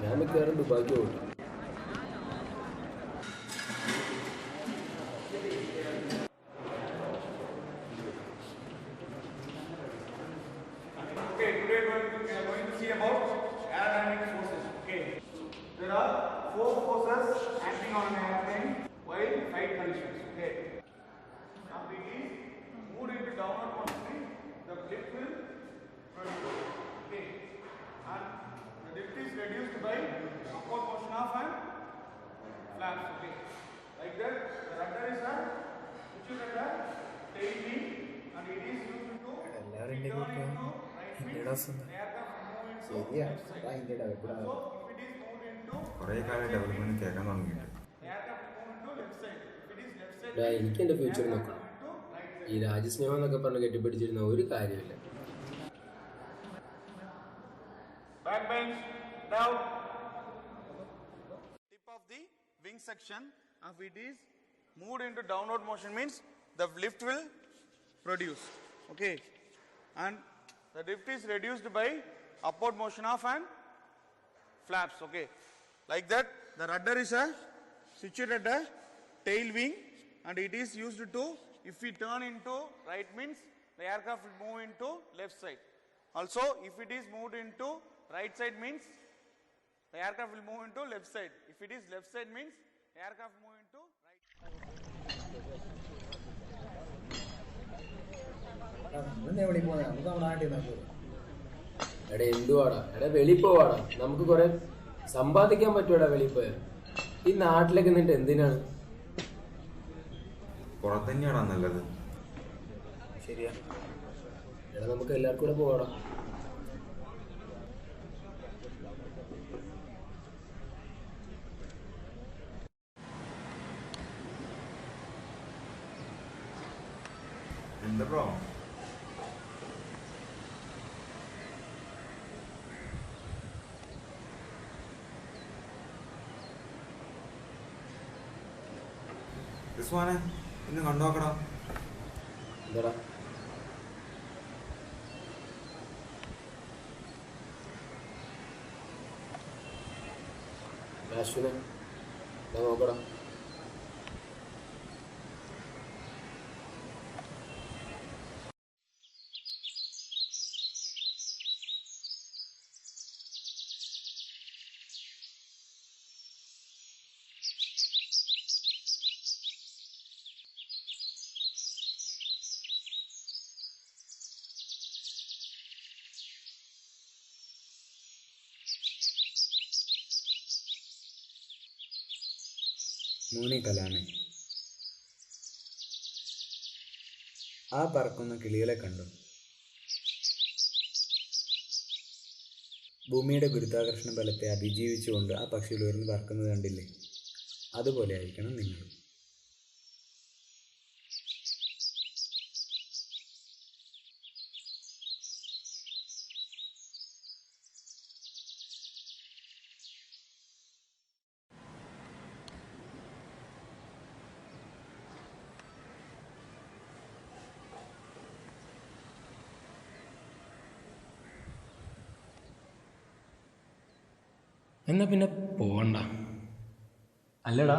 ഞാൻ മിക്കവാറും ദുബായിക്ക് പോകും. There are 4 forces acting on an airplane while flight conditions. Okay. Now it is moved into downward motion. The lift will produce. Okay. And the lift is reduced by upward motion of an flaps. Okay. Like that, the rudder is a which is a tail wheel, and it is used to turn into right wing. The aircraft move into left side. So കുറേ കാലം development കേൾക്കാൻ തുടങ്ങിയിട്ട് എനിക്ക് എൻ്റെ future നോക്കണം. ഈ രാജ്യസ്നേഹം എന്നൊക്കെ പറഞ്ഞ് കെട്ടിപ്പിടിച്ചിരുന്ന ഒരു കാര്യമില്ല. Tip of the wing section of it is moved into downward motion means the lift will produce. Okay, and the lift is reduced by upward motion of an flaps. Okay. Like that, the rudder is situated at the tail wing, and it is used to, if we turn into right means the aircraft will move into left side. Also, if it is moved into right side means the aircraft will move into left side. If it is left side means the aircraft move into right. എടാ എന്തുവാടാ, എടാ വെളി പോവാടാ, നമുക്ക് കുറെ സമ്പാദിക്കാൻ പറ്റൂടാ വെളി പോയാൽ. ഈ നാട്ടിലൊക്കെ നിന്നിട്ട് എന്തിനാണ്? പുറത്തന്നെയാണോ നല്ലത്? ശരിയാ, എടാ നമുക്ക് എല്ലാവർക്കും കൂടെ പോവാടാ. എന്താ ബ്രോ? റിസ്വാനെ ഇന്ന് കണ്ടുനോക്കടാ. എന്താടാ? അശ്വിനെ നോക്കടാ. മോനെ കലാമേ, ആ പറക്കുന്ന കിളികളെ കണ്ടു? ഭൂമിയുടെ ഗുരുത്വാകർഷണ ബലത്തെ അതിജീവിച്ചുകൊണ്ട് ആ പക്ഷികൾ ഉയർന്ന് പറക്കുന്നത് കണ്ടില്ലേ? അതുപോലെ ആയിരിക്കണം നിങ്ങൾ. എന്നാ പിന്നെ പോവണ്ട. അല്ലടാ,